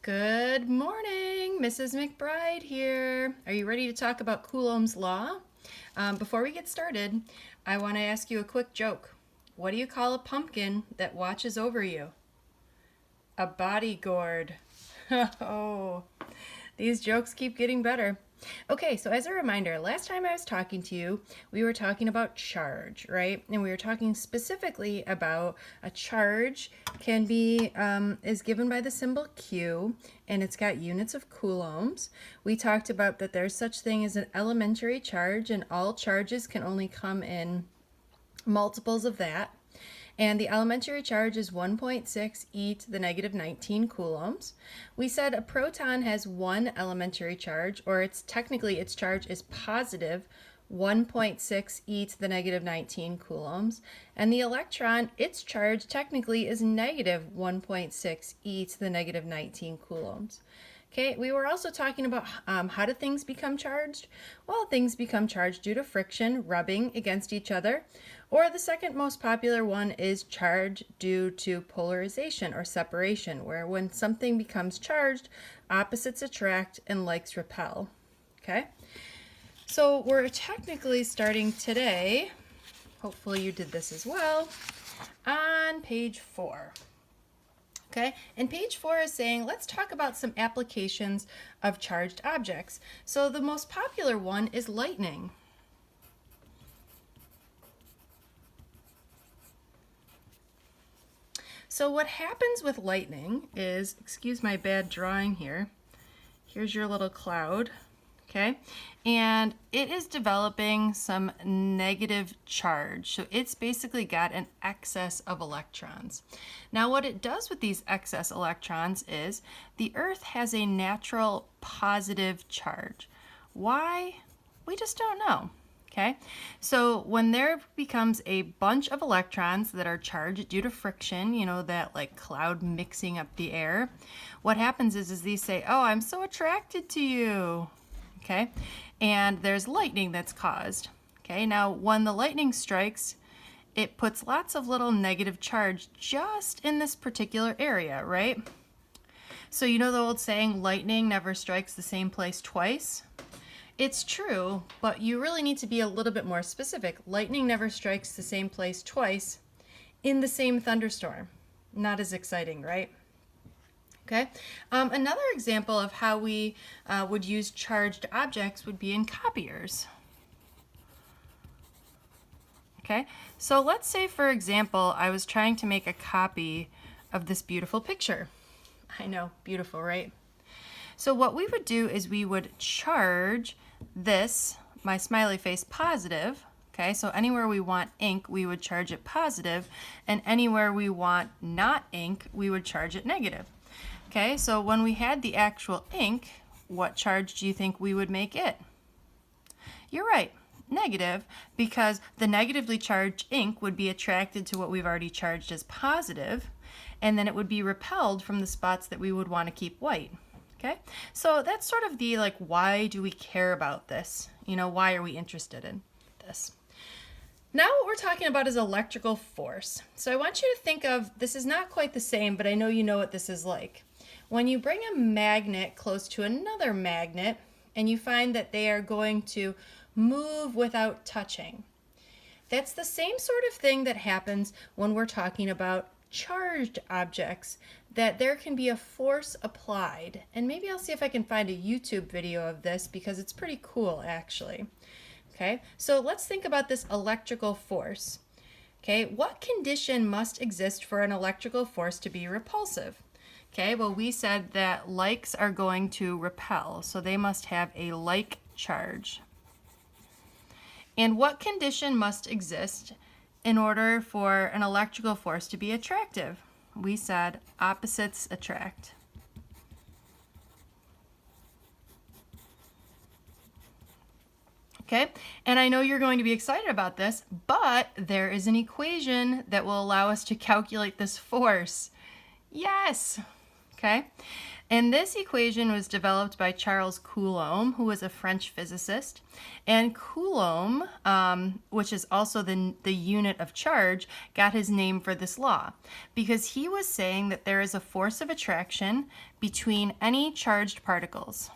Good morning, Mrs. McBride here. Are you ready to talk about Coulombs Law? Before we get started, I want to ask you a quick joke. What do you call a pumpkin that watches over you? A bodyguard. Oh, these jokes keep getting better. Okay, so as a reminder, last time I was talking to you, we were talking about charge, right? And we were talking specifically about a charge can be, is given by the symbol Q, and it's got units of coulombs. We talked about that there's such thing as an elementary charge, and all charges can only come in multiples of that. And the elementary charge is 1.6 e to the negative 19 coulombs. We said a proton has one elementary charge, or its charge is positive 1.6 e to the negative 19 coulombs. And the electron, its charge technically is negative 1.6 e to the negative 19 coulombs. Okay, we were also talking about how do things become charged? Well, things become charged due to friction, rubbing against each other, or the second most popular one is charge due to polarization or separation, where when something becomes charged, opposites attract and likes repel. Okay, so we're technically starting today, hopefully you did this as well, on page 4. Okay, and page 4 is saying, let's talk about some applications of charged objects. So the most popular one is lightning. So what happens with lightning is, excuse my bad drawing here, here's your little cloud. Okay, and it is developing some negative charge. So it's basically got an excess of electrons. Now what it does with these excess electrons is the Earth has a natural positive charge. Why? We just don't know. Okay, so when there becomes a bunch of electrons that are charged due to friction, you know, that like cloud mixing up the air, what happens is these say, oh, I'm so attracted to you. Okay, and there's lightning that's caused. Okay, now when the lightning strikes, it puts lots of little negative charge just in this particular area, right? So you know the old saying, lightning never strikes the same place twice? It's true, but you really need to be a little bit more specific. Lightning never strikes the same place twice in the same thunderstorm. Not as exciting, right? Okay. Another example of how we would use charged objects would be in copiers. Okay, so let's say, for example, I was trying to make a copy of this beautiful picture. I know, beautiful, right? So what we would do is we would charge this, my smiley face, positive. Okay, so anywhere we want ink, we would charge it positive, and anywhere we want not ink, we would charge it negative. Okay, so when we had the actual ink, what charge do you think we would make it? You're right, negative, because the negatively charged ink would be attracted to what we've already charged as positive, and then it would be repelled from the spots that we would want to keep white. Okay, so that's sort of the like, why do we care about this? You know, why are we interested in this? Now what we're talking about is electrical force. So I want you to think of, this is not quite the same, but I know you know what this is like. When you bring a magnet close to another magnet and you find that they are going to move without touching. That's the same sort of thing that happens when we're talking about charged objects, that there can be a force applied. And maybe I'll see if I can find a YouTube video of this because it's pretty cool actually. Okay, so let's think about this electrical force. Okay, what condition must exist for an electrical force to be repulsive? Okay, well we said that likes are going to repel, so they must have a like charge. And what condition must exist in order for an electrical force to be attractive? We said opposites attract. Okay, and I know you're going to be excited about this, but there is an equation that will allow us to calculate this force. Yes. okay? And this equation was developed by Charles Coulomb, who was a French physicist. And Coulomb, which is also the unit of charge, got his name for this law because he was saying that there is a force of attraction between any charged particles.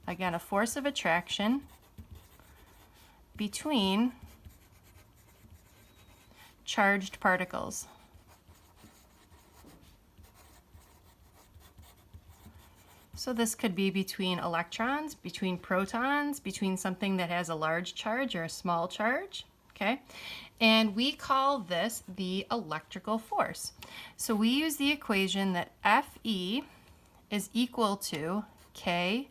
Again, a force of attraction between charged particles. So this could be between electrons, between protons, between something that has a large charge or a small charge, okay? And we call this the electrical force. So we use the equation that Fe is equal to K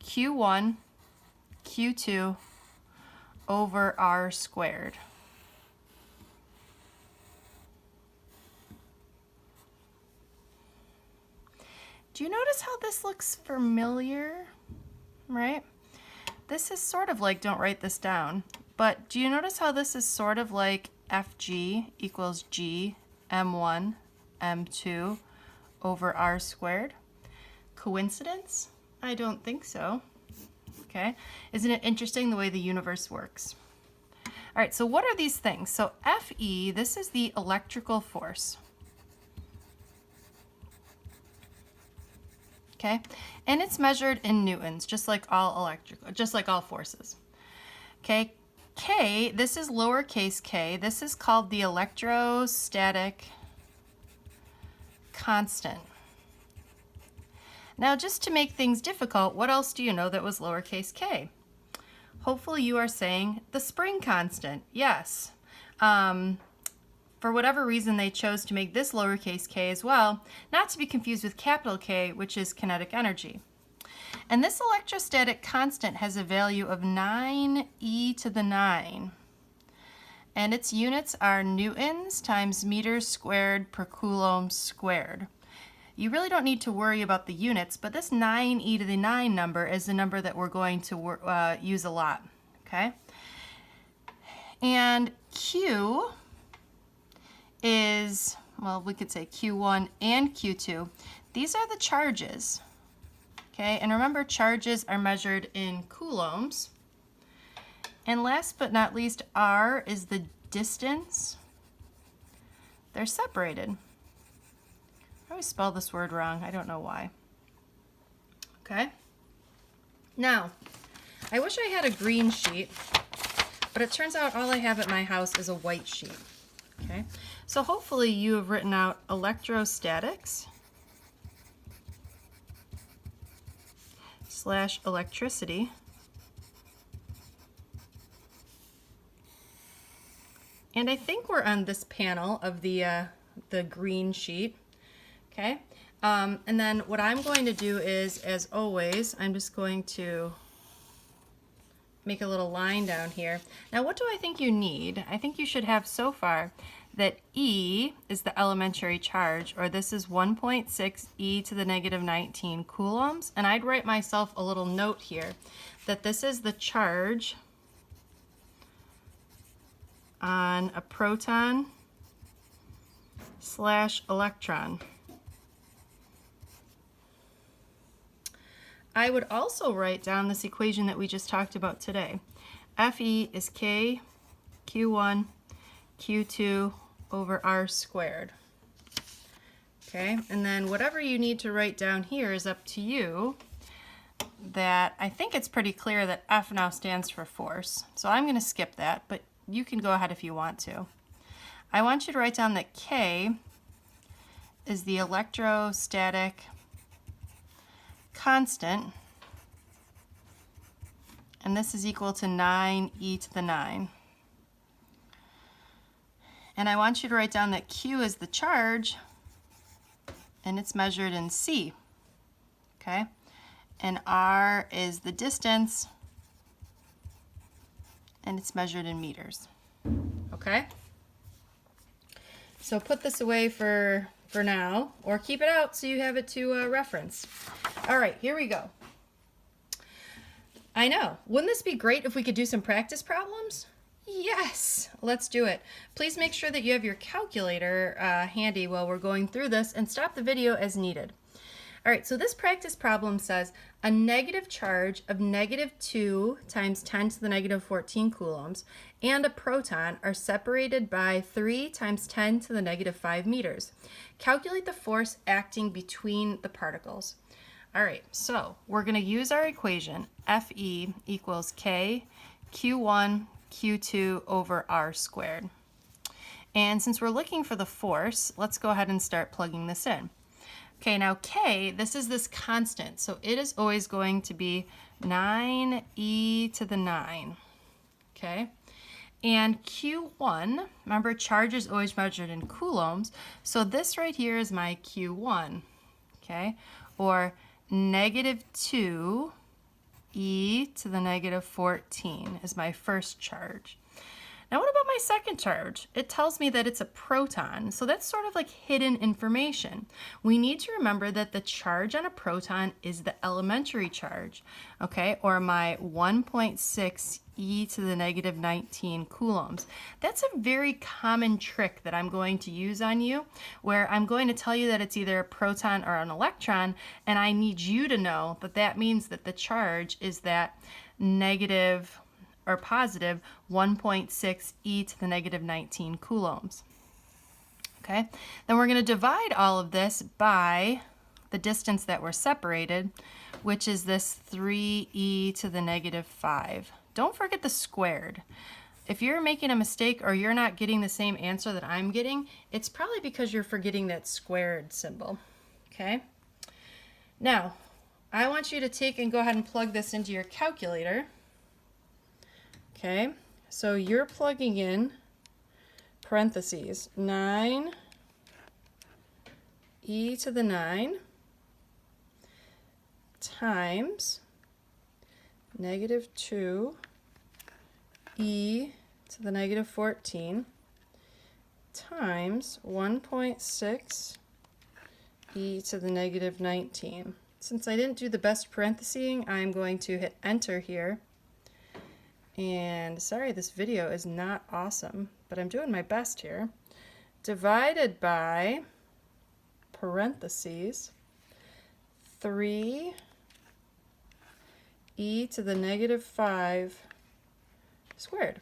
Q1 Q2 over R squared. Do you notice how this looks familiar, right? This is sort of like, don't write this down, but do you notice how this is sort of like Fg equals G M1 M2 over R squared? Coincidence? I don't think so. Okay, isn't it interesting the way the universe works? All right, so what are these things? So Fe, this is the electrical force. Okay, and it's measured in newtons, just like all forces. Okay, K, this is lowercase k. This is called the electrostatic constant. Now, just to make things difficult, what else do you know that was lowercase k? Hopefully you are saying the spring constant. Yes. For whatever reason, they chose to make this lowercase k as well, not to be confused with capital K, which is kinetic energy. And this electrostatic constant has a value of 9e to the 9. And its units are newtons times meters squared per coulomb squared. You really don't need to worry about the units, but this 9e to the 9 number is the number that we're going to use a lot, okay? And Q is, well, we could say Q1 and Q2. These are the charges, okay? And remember, charges are measured in coulombs. And last but not least, R is the distance. They're separated. I always spell this word wrong. I don't know why. Okay? Now, I wish I had a green sheet, but it turns out all I have at my house is a white sheet. Okay? So hopefully you have written out electrostatics / electricity and I think we're on this panel of the green sheet. Okay, and then what I'm going to do is, as always, I'm just going to make a little line down here. Now, what do I think you need? I think you should have so far that E is the elementary charge, or this is 1.6 e to the negative 19 coulombs, and I'd write myself a little note here that this is the charge on a proton / electron. I would also write down this equation that we just talked about today. Fe is K Q1 Q2 over R squared. Okay, and then whatever you need to write down here is up to you. That I think it's pretty clear that F now stands for force. So I'm going to skip that, but you can go ahead if you want to. I want you to write down that K is the electrostatic constant, and this is equal to 9e to the 9. And I want you to write down that Q is the charge, and it's measured in C, okay? And R is the distance, and it's measured in meters, okay? So put this away for now, or keep it out so you have it to reference. All right, here we go. I know, wouldn't this be great if we could do some practice problems? Yes, let's do it. Please make sure that you have your calculator handy while we're going through this and stop the video as needed. All right, so this practice problem says a negative charge of -2 times 10 to the negative 14 coulombs and a proton are separated by 3 times 10 to the negative 5 meters. Calculate the force acting between the particles. All right, so we're going to use our equation Fe equals K Q1 Q2 over R squared. And since we're looking for the force, let's go ahead and start plugging this in. Okay, now K, this is this constant, so it is always going to be 9e to the 9, okay? And Q1, remember charge is always measured in coulombs, so this right here is my Q1, okay? Or -2e to the negative 14 is my first charge. Now what about my second charge? It tells me that it's a proton, so that's sort of like hidden information. We need to remember that the charge on a proton is the elementary charge, okay, or my 1.6 e to the negative 19 coulombs. That's a very common trick that I'm going to use on you, where I'm going to tell you that it's either a proton or an electron, and I need you to know that that means that the charge is that negative or positive 1.6 e to the negative 19 coulombs. Okay, then we're going to divide all of this by the distance that we're separated, which is this 3e to the negative 5. Don't forget the squared. If you're making a mistake or you're not getting the same answer that I'm getting, it's probably because you're forgetting that squared symbol. Okay, now I want you to take and go ahead and plug this into your calculator. Okay, so you're plugging in parentheses 9 e to the 9 times -2 e to the negative 14 times 1.6 e to the negative 19. Since I didn't do the best parenthesing, I'm going to hit enter here. And sorry, this video is not awesome, but I'm doing my best here. Divided by parentheses 3 e to the negative 5 squared.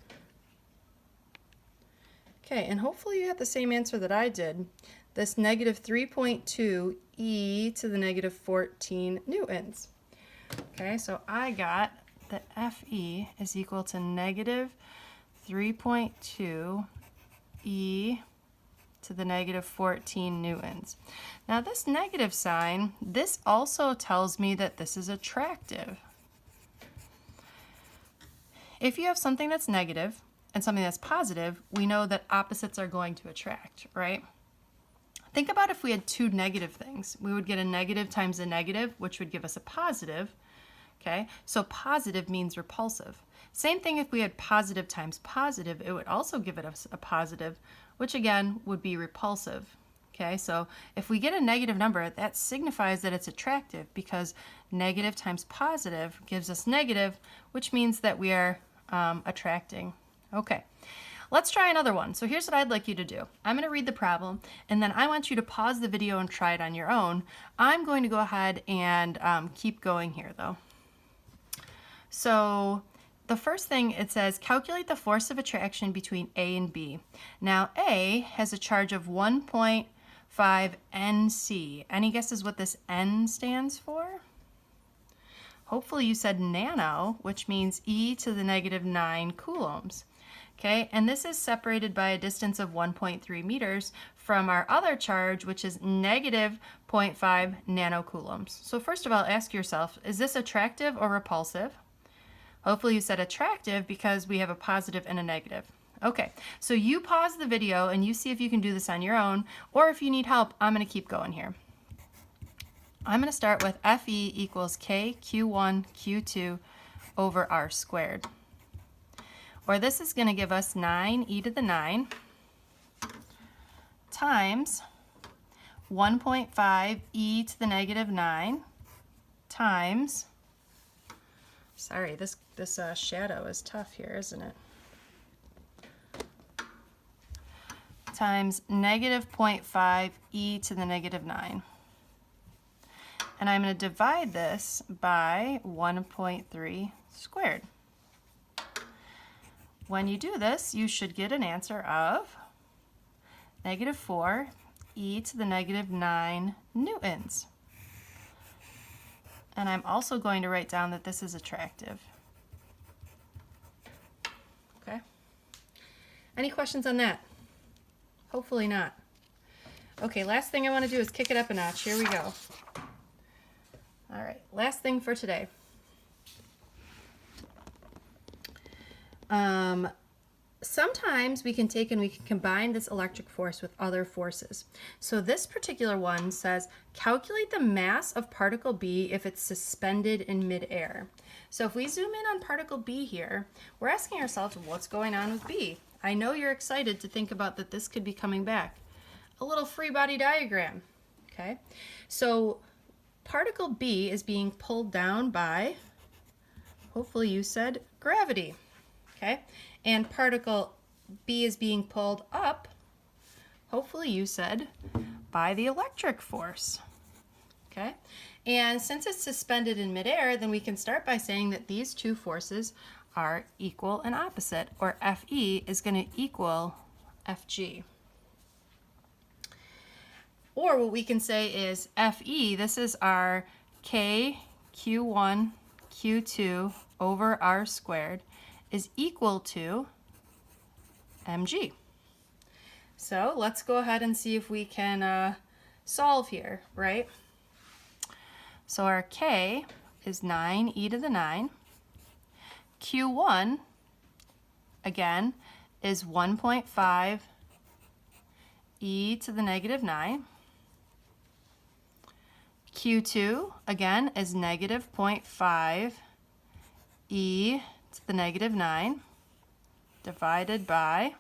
Okay, and hopefully you had the same answer that I did. This negative 3.2 e to the negative 14 newtons. Okay, so I got that Fe is equal to negative 3.2 e to the negative 14 newtons. Now this negative sign, this also tells me that this is attractive. If you have something that's negative and something that's positive, we know that opposites are going to attract, right? Think about if we had two negative things. We would get a negative times a negative, which would give us a positive. Okay, so positive means repulsive. Same thing if we had positive times positive, it would also give us a positive, which again would be repulsive. Okay, so if we get a negative number, that signifies that it's attractive because negative times positive gives us negative, which means that we are attracting. Okay, let's try another one. So here's what I'd like you to do. I'm going to read the problem, and then I want you to pause the video and try it on your own. I'm going to go ahead and keep going here though. So the first thing it says, calculate the force of attraction between A and B. Now A has a charge of 1.5 NC. Any guesses what this N stands for? Hopefully you said nano, which means e to the negative 9 coulombs. Okay, and this is separated by a distance of 1.3 meters from our other charge, which is negative 0.5 nanocoulombs. So first of all, ask yourself, is this attractive or repulsive? Hopefully you said attractive because we have a positive and a negative. Okay, so you pause the video and you see if you can do this on your own, or if you need help, I'm going to keep going here. I'm going to start with Fe equals K Q1 Q2 over R squared. Or this is going to give us 9 e to the 9 times 1.5 e to the negative 9 times, sorry, this shadow is tough here, isn't it? times negative 0.5 e to the negative 9. And I'm going to divide this by 1.3 squared. When you do this, you should get an answer of negative 4 e to the negative 9 newtons. And I'm also going to write down that this is attractive. Okay? Any questions on that? Hopefully not. Okay, last thing I want to do is kick it up a notch. Here we go. All right, last thing for today. Sometimes we can take and we can combine this electric force with other forces. So this particular one says, calculate the mass of particle B if it's suspended in midair. So if we zoom in on particle B here, we're asking ourselves, what's going on with B? I know you're excited to think about that this could be coming back. A little free body diagram, okay? So particle B is being pulled down by, hopefully you said, gravity, okay? And particle B is being pulled up, hopefully you said, by the electric force, okay? And since it's suspended in midair, then we can start by saying that these two forces are equal and opposite, or Fe is going to equal Fg. Or what we can say is Fe, this is our K Q1 Q2 over R squared, is equal to mg. So let's go ahead and see if we can solve here, right? So our K is 9 e to the 9. Q1, again, is 1.5 e to the negative 9. Q2, again, is negative 0.5 e to the negative 9 divided by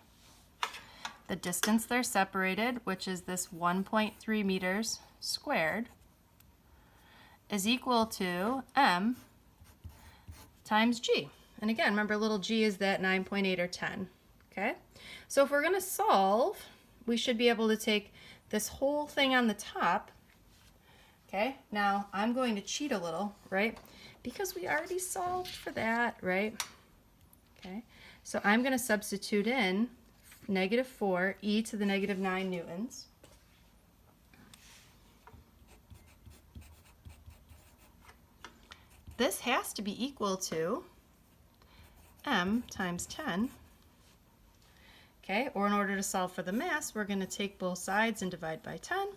the distance they're separated, which is this 1.3 meters squared, is equal to m times g. And again, remember little g is that 9.8 or 10, okay? So if we're going to solve, we should be able to take this whole thing on the top, okay? Now, I'm going to cheat a little, right? Because we already solved for that, right? Okay, so I'm going to substitute in negative 4 e to the negative 9 newtons. This has to be equal to m times 10. Okay, or in order to solve for the mass, we're going to take both sides and divide by 10.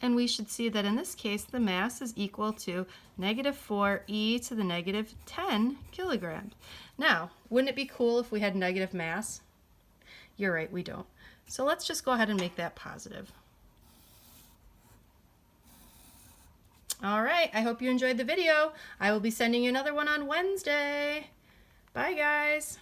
And we should see that in this case, the mass is equal to negative 4 e to the negative 10 kilograms. Now, wouldn't it be cool if we had negative mass? You're right, we don't. So let's just go ahead and make that positive. All right, I hope you enjoyed the video. I will be sending you another one on Wednesday. Bye, guys.